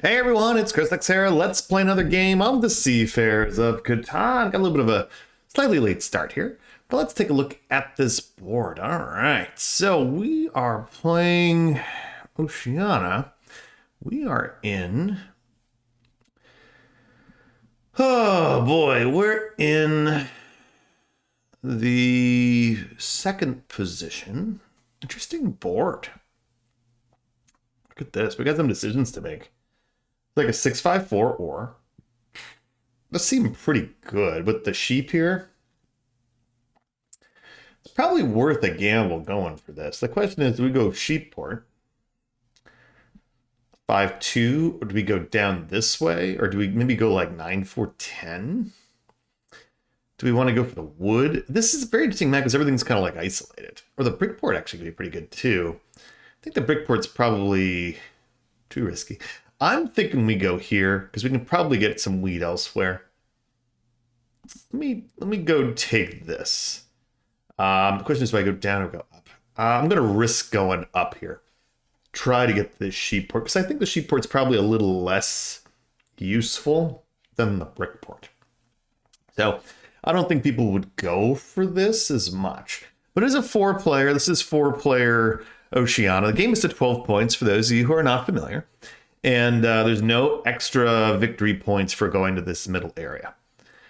Hey everyone, it's Chris here. Let's play another game of the Seafarers of Catan. Got a little bit of a slightly late start here, but let's take a look at this board. All right, so we are playing Oceania. We are in... Oh boy, we're in the second position. Interesting board. Look at this. We got some decisions to make. Like a 6-5-4 or. This seemed pretty good with the sheep here. It's probably worth a gamble going for this. The question is, do we go sheep port? 5-2, or do we go down this way? Or do we maybe go like 9-4-10? Do we want to go for the wood? This is a very interesting map because everything's kind of like isolated. Or the brick port actually could be pretty good too. I think the brick port's probably too risky. I'm thinking we go here because we can probably get some wheat elsewhere. Let me go take this. The question is, do I go down or go up? I'm going to risk going up here. Try to get the sheep port because I think the sheep port's probably a little less useful than the brick port. So I don't think people would go for this as much. But it is a 4-player. This is 4-player Oceania. The game is to 12 points for those of you who are not familiar. And there's no extra victory points for going to this middle area.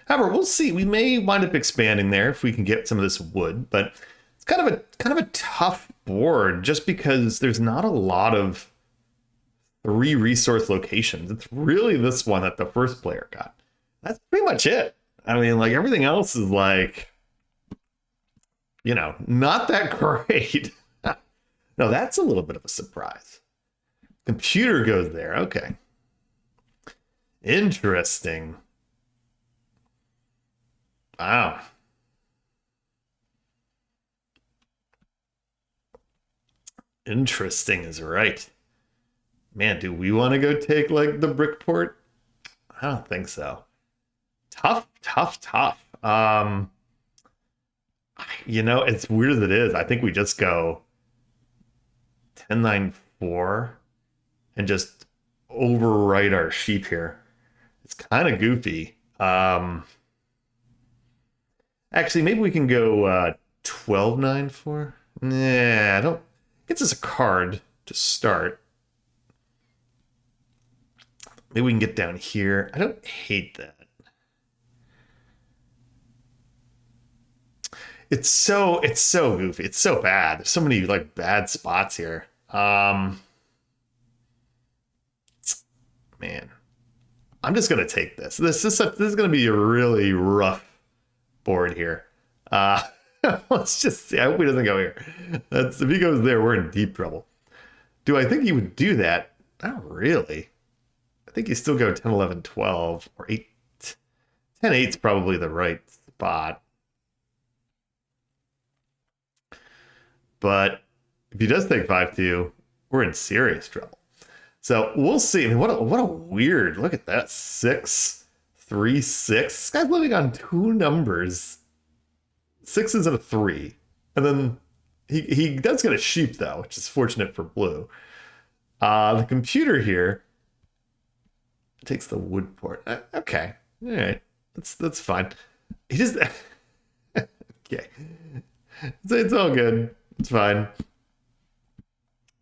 However, we'll see. We may wind up expanding there if we can get some of this wood, but it's kind of a tough board just because there's not a lot of 3 resource locations. It's really this one that the first player got. That's pretty much it. I mean, like everything else is like, not that great. No, that's a little bit of a surprise. Computer goes there. Okay. Interesting. Wow. Interesting is right. Man, do we want to go take like the brick port? I don't think so. Tough. It's weird as it is. I think we just go 10-9-4. And just overwrite our sheep here. It's kind of goofy. Actually, maybe we can go 12-9-4. Nah, I don't. Gets us a card to start. Maybe we can get down here. I don't hate that. It's so goofy. It's so bad. There's so many like bad spots here. Man, I'm just gonna take this. This is gonna be a really rough board here. Let's just see. I hope he doesn't go here. If he goes there, we're in deep trouble. Do I think he would do that? Not really. I think you still go 10-11-12 or 10-8 is probably the right spot. But if he does take 5-2, we're in serious trouble. So we'll see. I mean, what a weird look at that. 6-3-6. This guy's living on 2 numbers. 6 is a 3. And then he does get a sheep though, which is fortunate for blue. The computer here takes the wood port. Okay. All right. That's fine. He just okay. It's all good. It's fine.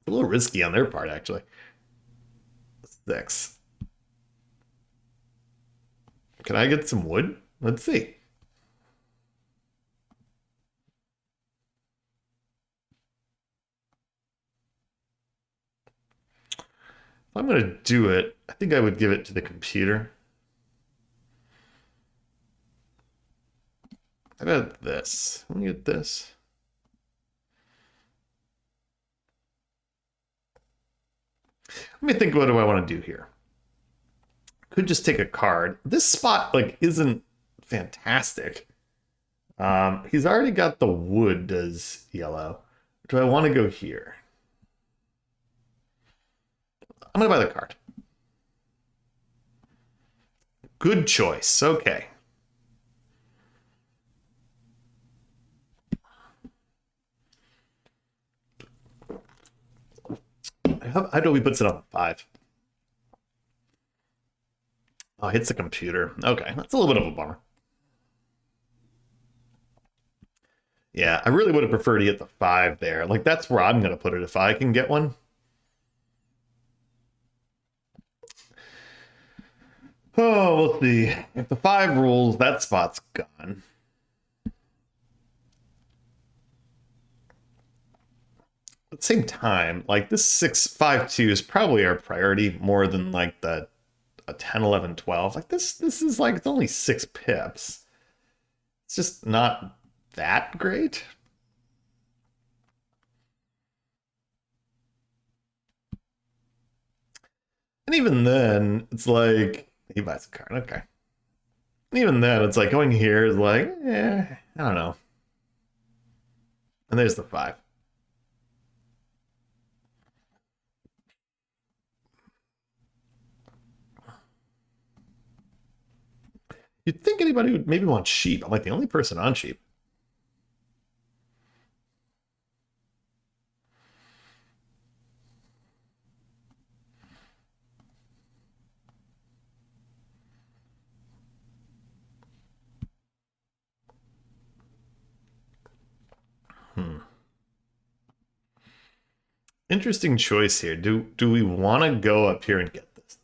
A little risky on their part, actually. 6. Can I get some wood? Let's see. If I'm going to do it, I think I would give it to the computer. How about this? Let me get this. Let me think, what do I want to do here? Could just take a card. This spot like isn't fantastic. He's already got the wood, does yellow. Do I want to go here? I'm gonna buy the card. Good choice. Okay. How do we put it on 5? Oh, hits the computer. Okay, that's a little bit of a bummer. Yeah, I really would have preferred to get the 5 there. Like, that's where I'm going to put it if I can get one. Oh, we'll see. If the 5 rules, that spot's gone. At the same time, like, this 6-5-2 is probably our priority more than, like, the a 10, 11, 12. Like, this is, like, it's only 6 pips. It's just not that great. And even then, it's like he buys a card. Okay. And even then, it's like going here is like, I don't know. And there's the 5. You'd think anybody would maybe want sheep. I'm like the only person on sheep. Hmm. Interesting choice here. Do we want to go up here and get this?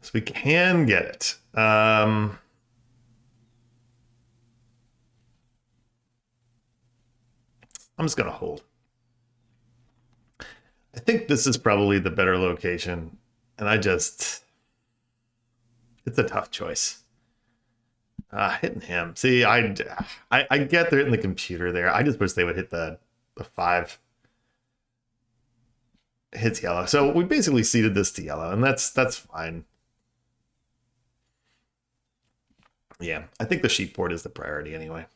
So we can get it. I'm just gonna hold. I think this is probably the better location, and it's a tough choice. Hitting him. See, I get they're hitting the computer there. I just wish they would hit the 5. Hits yellow. So we basically seeded this to yellow, and that's fine. Yeah, I think the sheep board is the priority anyway.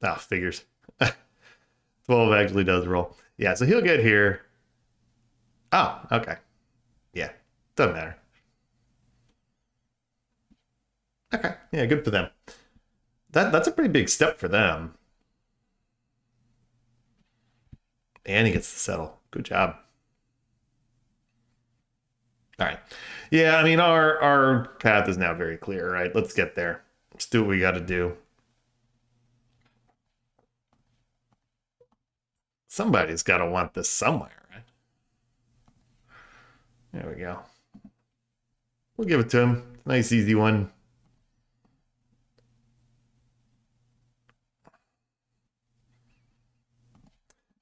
Ah, figures. 12 actually does roll. Yeah, so he'll get here. Oh, okay. Yeah, doesn't matter. Okay, yeah, good for them. That's a pretty big step for them. And he gets to settle. Good job. All right. Yeah, I mean our path is now very clear, right? Let's get there. Let's do what we got to do. Somebody's got to want this somewhere, right? There we go. We'll give it to him. Nice, easy one.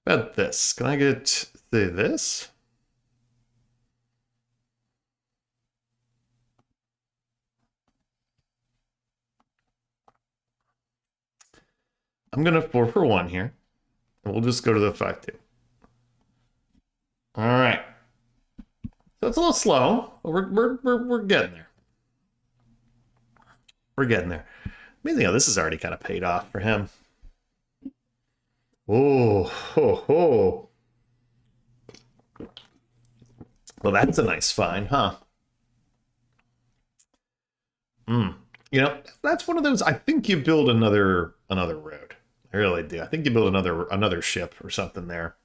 About this. Can I get say this? I'm gonna 4 for 1 here. And we'll just go to the 5-2. All right. So it's a little slow, but we're getting there. We're getting there. Amazing how this is already kind of paid off for him. Oh, ho, ho. Well, that's a nice find, huh? Mm. You know, that's one of those. I think you build another road. I really do. I think you build another ship or something there.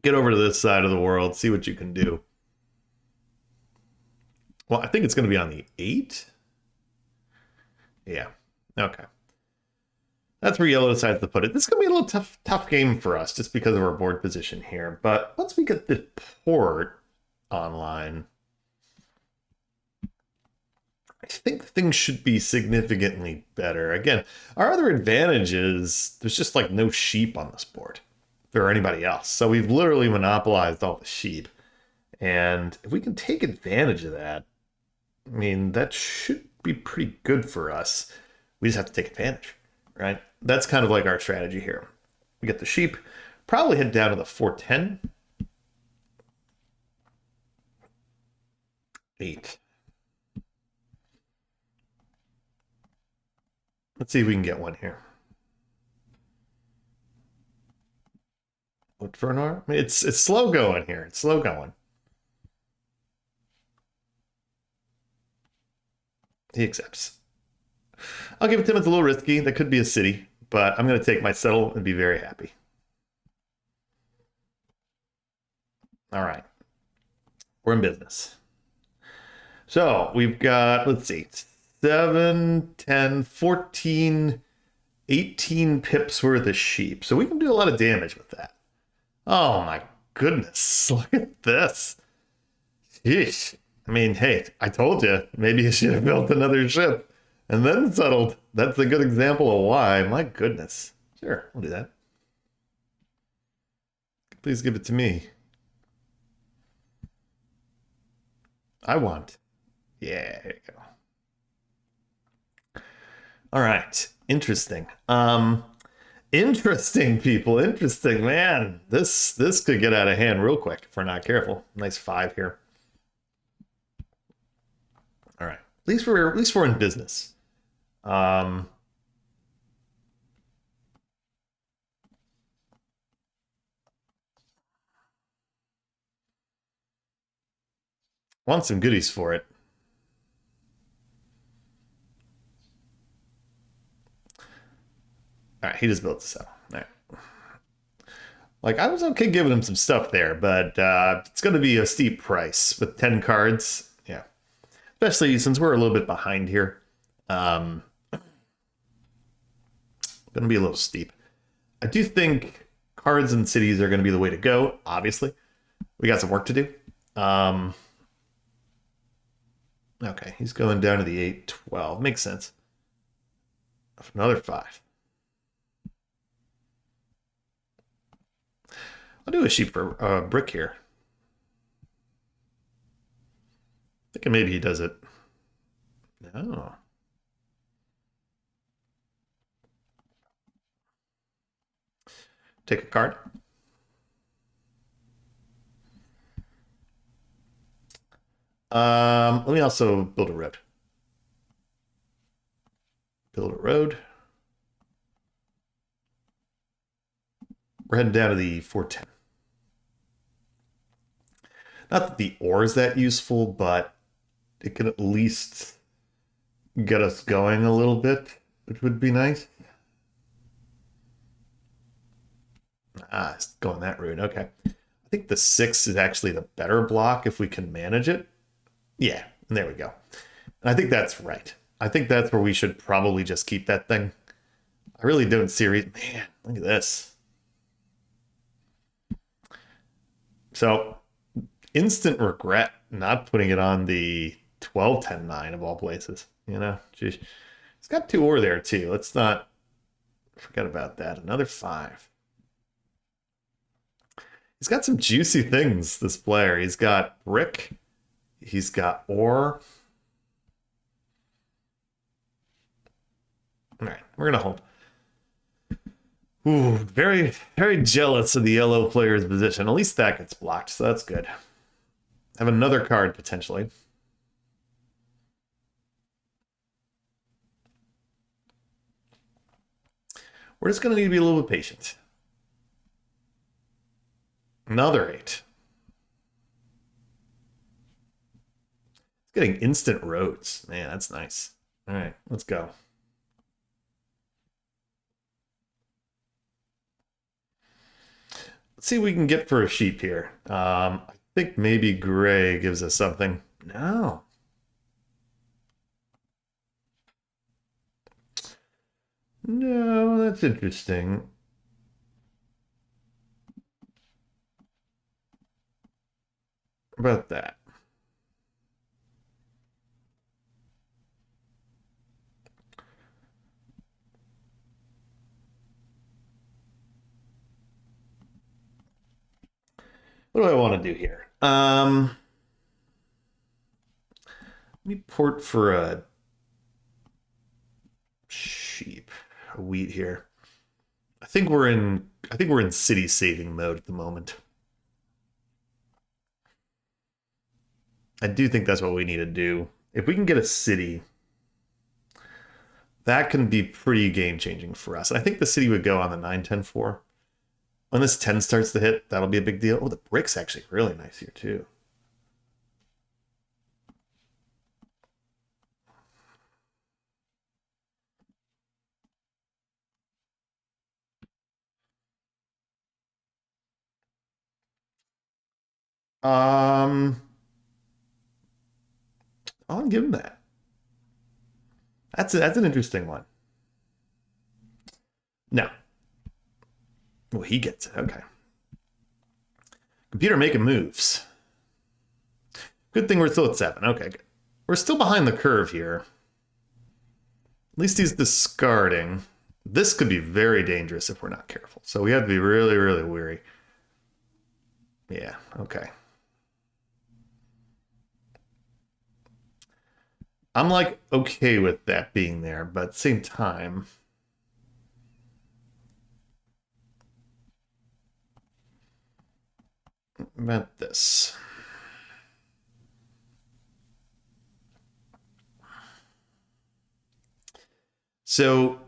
Get over to this side of the world, see what you can do. Well, I think it's going to be on the 8. Yeah. Okay. That's where yellow decides to put it. This is going to be a little tough game for us just because of our board position here. But once we get the port online, I think things should be significantly better. Again, our other advantage is there's just like no sheep on this board or anybody else. So we've literally monopolized all the sheep. And if we can take advantage of that, I mean, that should be pretty good for us. We just have to take advantage, right? That's kind of like our strategy here. We get the sheep, probably head down to the 410. 8. Let's see if we can get one here. Look for an R. I mean, it's slow going here. It's slow going. He accepts. I'll give it to him. It's a little risky. That could be a city, but I'm going to take my settle and be very happy. All right. We're in business. So we've got, let's see, 7, 10, 14, 18 pips worth of sheep. So we can do a lot of damage with that. Oh my goodness. Look at this. Yeesh. I mean, hey, I told you, maybe you should have built another ship and then settled. That's a good example of why. My goodness. Sure, I'll do that. Please give it to me. I want. Yeah, there you go. All right. Interesting. Interesting, people. Interesting, man. This could get out of hand real quick if we're not careful. Nice 5 here. All right. At least we're in business. Um, want some goodies for it. All right, he just built this up. All right. Like I was okay giving him some stuff there, but it's going to be a steep price with 10 cards. Yeah, especially since we're a little bit behind here. Um, going to be a little steep. I do think cards and cities are going to be the way to go. Obviously, we got some work to do. Um, okay, he's going down to the 8, 12. Makes sense. Another 5. I'll do a sheep for brick here. Thinking maybe he does it. No. Take a card. Let me also build a road. Build a road. We're heading down to the 410. Not that the ore is that useful, but it can at least get us going a little bit, which would be nice. Ah, it's going that route. Okay. I think the 6 is actually the better block if we can manage it. Yeah, and there we go. And I think that's right. I think that's where we should probably just keep that thing. I really don't see a reason. Man, look at this. So, instant regret not putting it on the 12, 10, 9 of all places. You know, Jeez. It's got 2 ore there too. Let's not forget about that. Another 5. He's got some juicy things, this player. He's got brick. He's got ore. All right, we're going to hold. Ooh, very, very jealous of the yellow player's position. At least that gets blocked, so that's good. Have another card, potentially. We're just going to need to be a little bit patient. Another 8. Getting instant roads. Man, that's nice. All right, let's go. Let's see what we can get for a sheep here. I think maybe gray gives us something. No. No, that's interesting. How about that? What do I want to do here? Let me port for a sheep, a wheat here. I think we're in city saving mode at the moment. I do think that's what we need to do. If we can get a city, that can be pretty game changing for us. I think the city would go on the 9, 10, 4. When this 10 starts to hit, that'll be a big deal. Oh, the brick's actually really nice here too. Um, I'll give him that. That's an interesting one. No. Well, he gets it. Okay. Computer making moves. Good thing we're still at 7. Okay, good. We're still behind the curve here. At least he's discarding. This could be very dangerous if we're not careful. So we have to be really, really wary. Yeah, okay. I'm like okay with that being there, but at the same time, about this. So,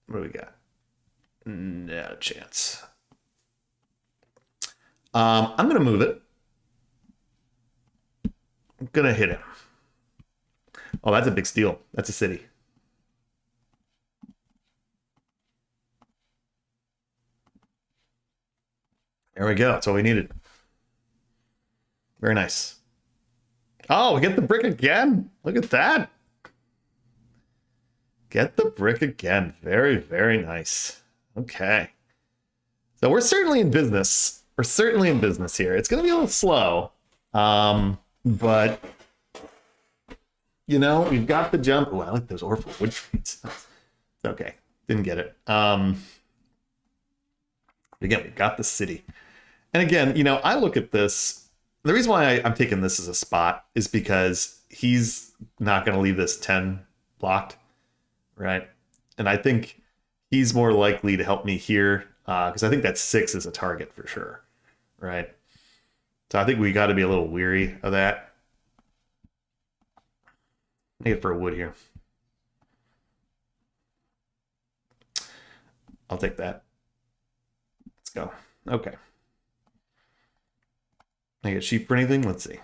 what do we got? No chance. I'm going to move it. I'm going to hit him. Oh, that's a big steal. That's a city. There we go. That's all we needed. Very nice. Oh, we get the brick again. Look at that. Get the brick again. Very, very nice. Okay. So we're certainly in business. We're certainly in business here. It's going to be a little slow. But, you know, we've got the jump. Oh, I like those Orphan wood trades. Okay. Didn't get it. Again, we've got the city. And again, you know, I look at this. The reason why I'm taking this as a spot is because he's not going to leave this 10 blocked, right? And I think he's more likely to help me here because I think that 6 is a target for sure, right? So I think we got to be a little weary of that. Make it for a wood here. I'll take that. Let's go. Okay. Can I get sheep for anything? Let's see.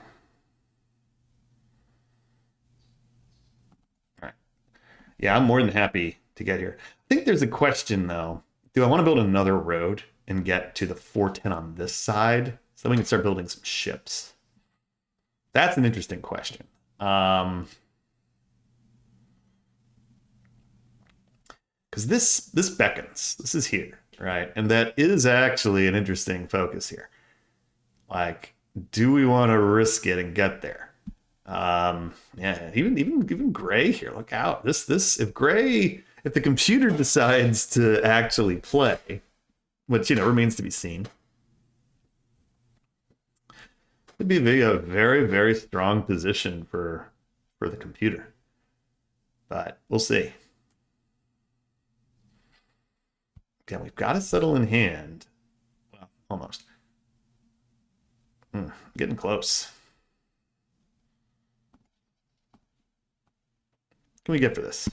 All right. Yeah, I'm more than happy to get here. I think there's a question, though. Do I want to build another road and get to the 410 on this side so we can start building some ships? That's an interesting question. Because this beckons. This is here, right? And that is actually an interesting focus here. Like, do we want to risk it and get there? Yeah, even gray here. Look out! This if the computer decides to actually play, which remains to be seen, it'd be a very very strong position for the computer. But we'll see. Yeah, we've got to settle in hand. Well, almost. Getting close. What can we get for this?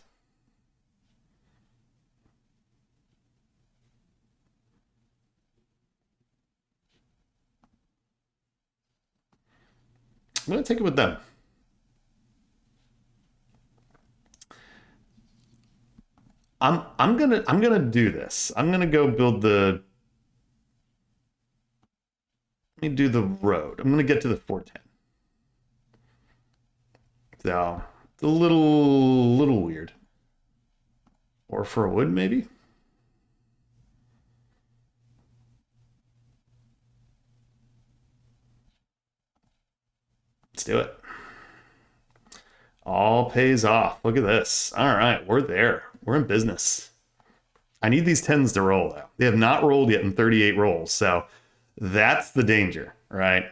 I'm gonna take it with them. I'm gonna do this. I'm gonna go build the. Let me do the road. I'm gonna get to the 410. So it's a little weird. Or for a wood, maybe. Let's do it. All pays off. Look at this. All right, we're there. We're in business. I need these 10s to roll, though. They have not rolled yet in 38 rolls, so that's the danger, right?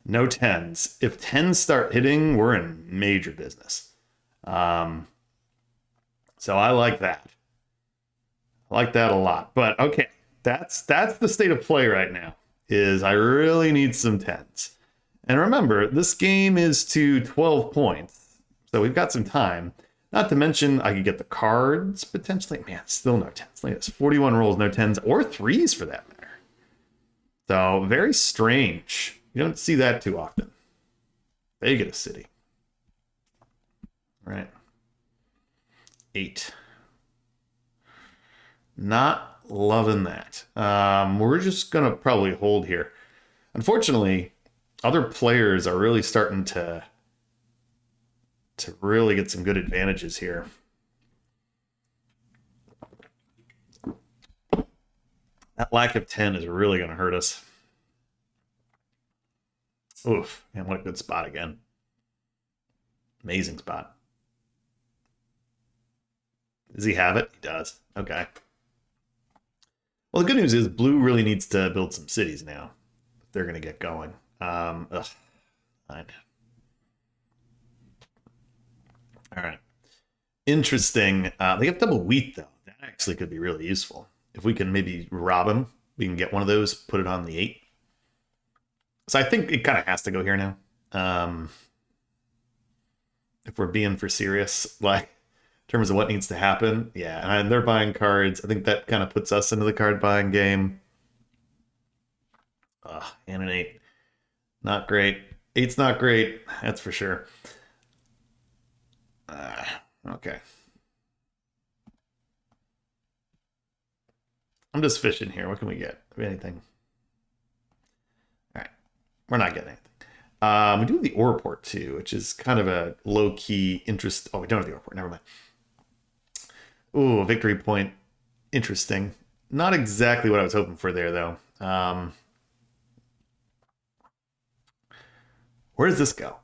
No 10s. If 10s start hitting, we're in major business. So I like that. I like that a lot. But okay, that's the state of play right now. Is I really need some 10s. And remember, this game is to 12 points. So we've got some time. Not to mention, I could get the cards potentially. Man, still no 10s. Look at this. 41 rolls, no 10s, or 3s for that matter. So, very strange. You don't see that too often. They get a city. All right. 8. Not loving that. We're just going to probably hold here. Unfortunately, Other players are really starting to really get some good advantages here. That lack of 10 is really going to hurt us. Oof, man, what a good spot again. Amazing spot. Does he have it? He does. Okay. Well, the good news is Blue really needs to build some cities now. If they're going to get going. Ugh. Fine. All right. Interesting. They have double wheat, though. That actually could be really useful. If we can maybe rob him, we can get one of those, put it on the 8. So I think it kind of has to go here now. If we're being for serious, like in terms of what needs to happen. Yeah, and they're buying cards. I think that kind of puts us into the card buying game. And an 8. Not great. 8's not great. That's for sure. Okay. I'm just fishing here. What can we get? Anything? All right. We're not getting anything. We do have the ore port too, which is kind of a low-key interest. Oh, we don't have the ore port. Never mind. Ooh, victory point. Interesting. Not exactly what I was hoping for there, though. Where does this go?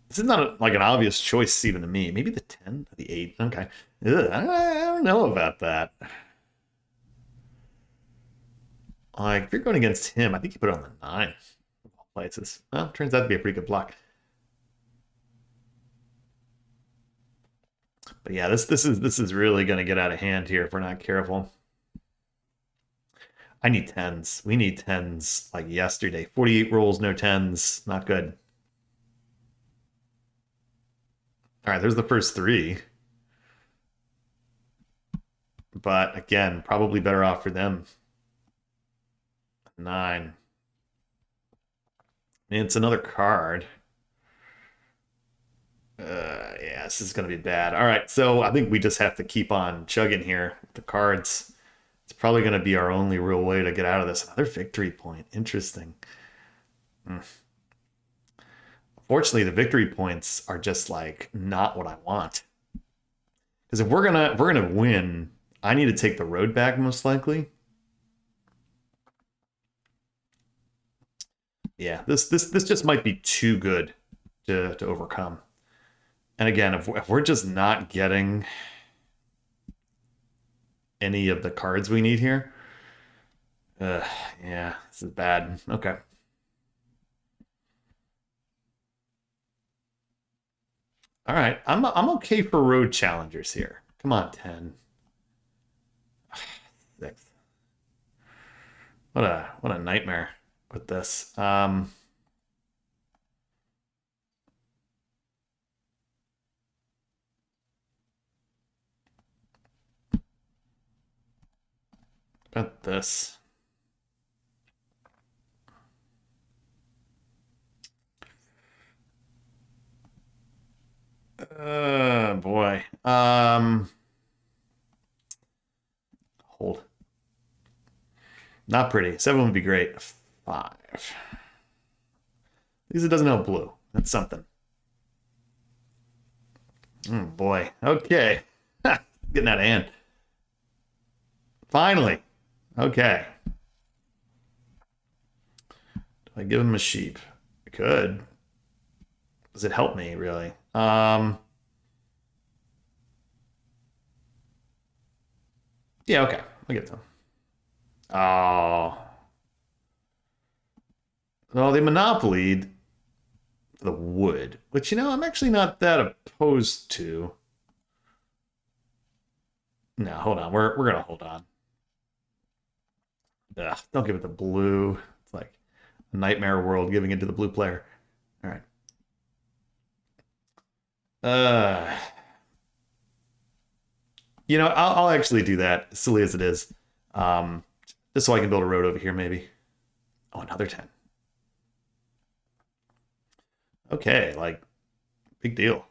This is not like an obvious choice even to me. Maybe the 10, the 8. Okay. Ugh, I don't know about that. Like, if you're going against him, I think you put it on the 9 of all places. Well, turns out to be a pretty good block. But yeah, this is really going to get out of hand here if we're not careful. I need 10s. We need 10s like yesterday. 48 rolls, no 10s. Not good. All right, there's the first 3. But again, probably better off for them. 9. It's another card. Yeah, this is going to be bad. All right, so I think we just have to keep on chugging here with the cards. It's probably going to be our only real way to get out of this. Another victory point. Interesting. Fortunately, the victory points are just like not what I want. Because if we're gonna win, I need to take the road back most likely. Yeah, this just might be too good to overcome. And again, if we're just not getting any of the cards we need here, yeah, this is bad. Okay. All right, I'm okay for road challengers here. Come on, 10. 6. What a nightmare with this. About this. Boy. Hold. Not pretty. 7 would be great. 5. At least it doesn't have blue. That's something. Oh boy. Okay. Getting out of hand. Finally. Okay. Do I give him a sheep? I could. Does it help me, really? Yeah, okay. I'll give it to him. Oh. Well, they monopolied the wood, which, I'm actually not that opposed to. No, hold on. We're gonna hold on. Ugh, don't give it the blue. It's like a nightmare world giving it to the blue player. All right. I'll actually do that, as silly as it is. Just so I can build a road over here, maybe. Oh, another 10. Okay, like, big deal.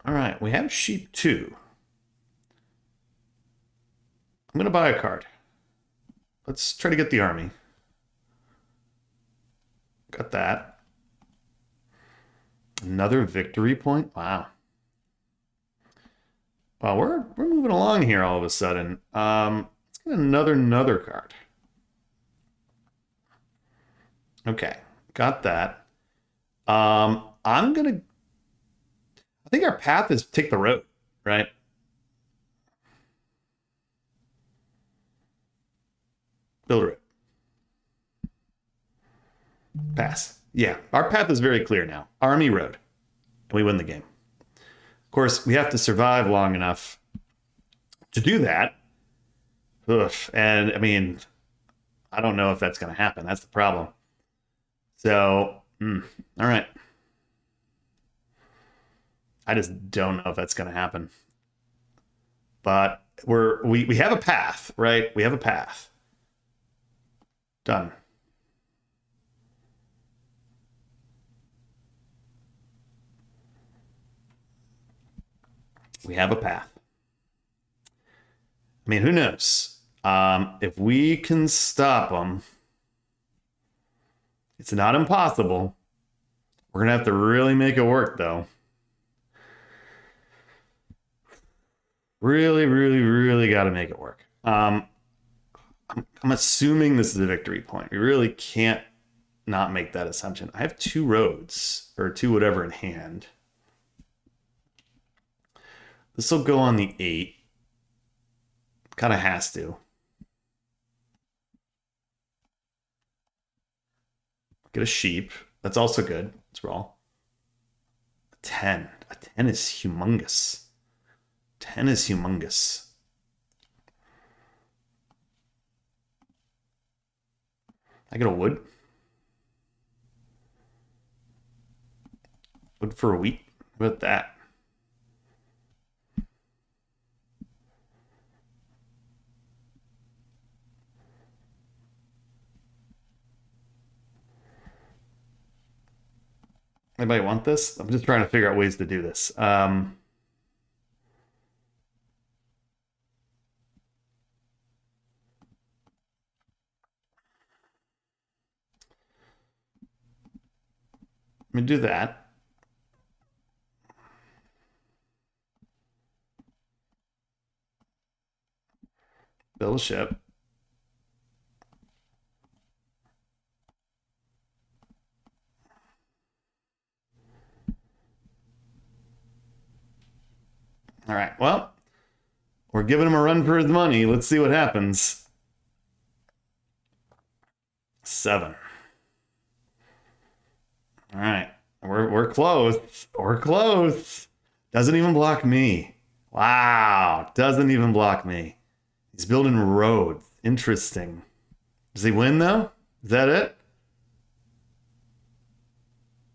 All right, we have sheep 2. I'm going to buy a card. Let's try to get the army. Got that. Another victory point? Wow. Well, we're moving along here all of a sudden. Let's get another card. Okay, got that. I'm gonna. I think our path is take the road, right? Build a road. Pass. Yeah, our path is very clear now. Army road, and we win the game. Of course, we have to survive long enough to do that. Ugh. And I mean, I don't know if that's going to happen. That's the problem. So, all right. I just don't know if that's going to happen. But we have a path, right? We have a path. Done. We have a path. I mean, who knows? If we can stop them, it's not impossible. We're going to have to really make it work, though. Really, really, really got to make it work. I'm assuming this is a victory point. We really can't not make that assumption. I have 2 roads, or 2 whatever in hand. This will go on the 8. Kind of has to. Get a sheep. That's also good. Let's roll. A 10. A 10 is humongous. 10 is humongous. I get a wood. Wood for a wheat. What about that? Anybody want this? I'm just trying to figure out ways to do this. Let me do that. Build a ship. All right, well, we're giving him a run for his money. Let's see what happens. 7. All right, we're close. We're close. Doesn't even block me. Wow, doesn't even block me. He's building roads. Interesting. Does he win, though? Is that it?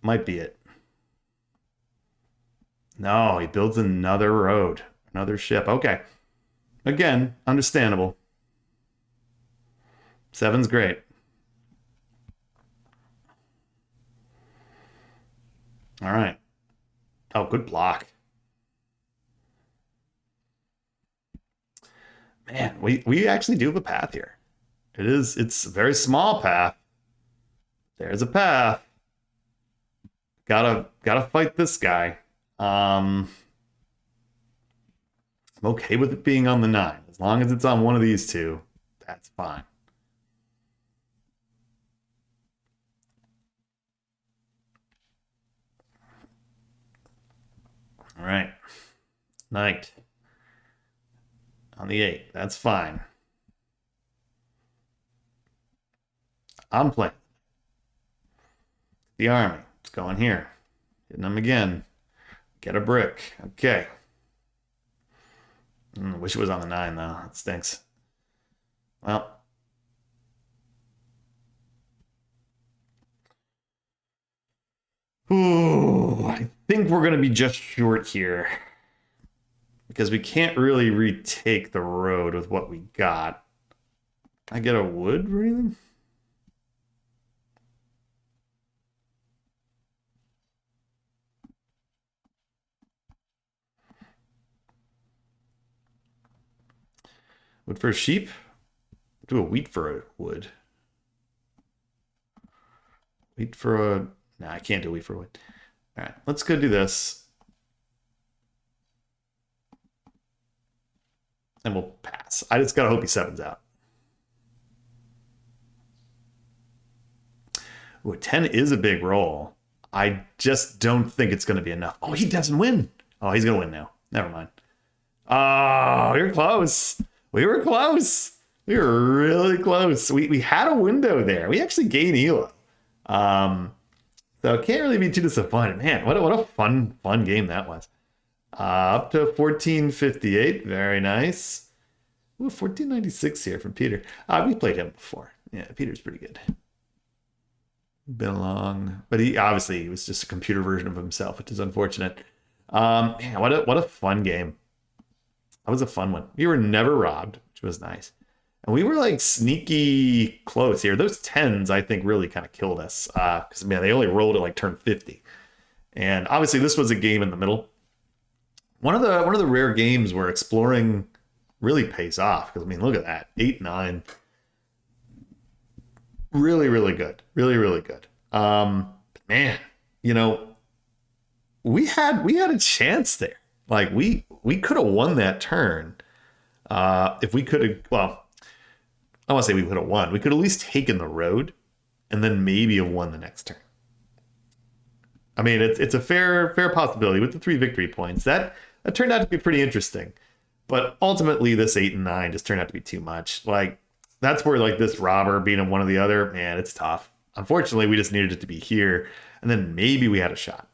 Might be it. No, he builds another road, another ship. Okay. Again, understandable. 7's great. All right. Oh, good block. Man, we actually do have a path here. It's a very small path. There's a path. Gotta fight this guy. I'm okay with it being on the 9. As long as it's on one of these 2, that's fine. All right. Knight. On the 8. That's fine. I'm playing. The army. It's going here. Hitting them again. Get a brick. Okay. Wish it was on the 9, though. That stinks. Well. Ooh, I think we're going to be just short here. Because we can't really retake the road with what we got. Can I get a wood or anything? Wood for a sheep? Do a wheat for a wood. Wheat for a... Nah, I can't do wheat for a wood. All right, let's go do this. And we'll pass. I just gotta hope he sevens out. Ooh, 10 is a big roll. I just don't think it's gonna be enough. Oh, he doesn't win. Oh, he's gonna win now. Never mind. Oh, you're close. We were close. We were really close. We had a window there. We actually gained Elo. So it can't really be too disappointed. Man, what a fun game that was. Up to 1458. Very nice. Ooh, 1496 here from Peter. We played him before. Yeah, Peter's pretty good. Been along. But he was just a computer version of himself, which is unfortunate. Man, what a fun game. That was a fun one. We were never robbed, which was nice. And we were like sneaky close here. Those 10s, I think, really kind of killed us. Because, man, they only rolled at like turn 50. And obviously this was a game in the middle. One of the rare games where exploring really pays off. Because, I mean, look at that. 8, 9. Really, really good. Really, really good. Man, you know, we had a chance there. Like, we could have won that turn. If we could have, well, I want to say we could have won. We could at least taken the road and then maybe have won the next turn. I mean, it's a fair possibility with the 3 victory points. That turned out to be pretty interesting. But ultimately, this 8 and 9 just turned out to be too much. Like, that's where, like, this robber being one or the other, man, it's tough. Unfortunately, we just needed it to be here. And then maybe we had a shot.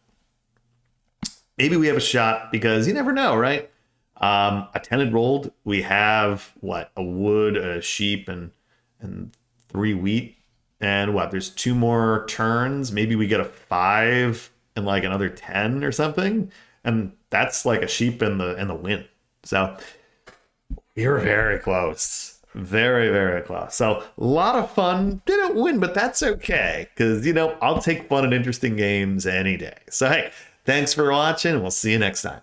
Maybe we have a shot because you never know, right? A 10 had rolled. We have what? A wood, a sheep, and 3 wheat. And what? There's 2 more turns. Maybe we get a 5 and like another 10 or something. And that's like a sheep and the win. So you're very close. Very, very close. So a lot of fun. Didn't win, but that's okay. Because, you know, I'll take fun and interesting games any day. So hey, thanks for watching. We'll see you next time.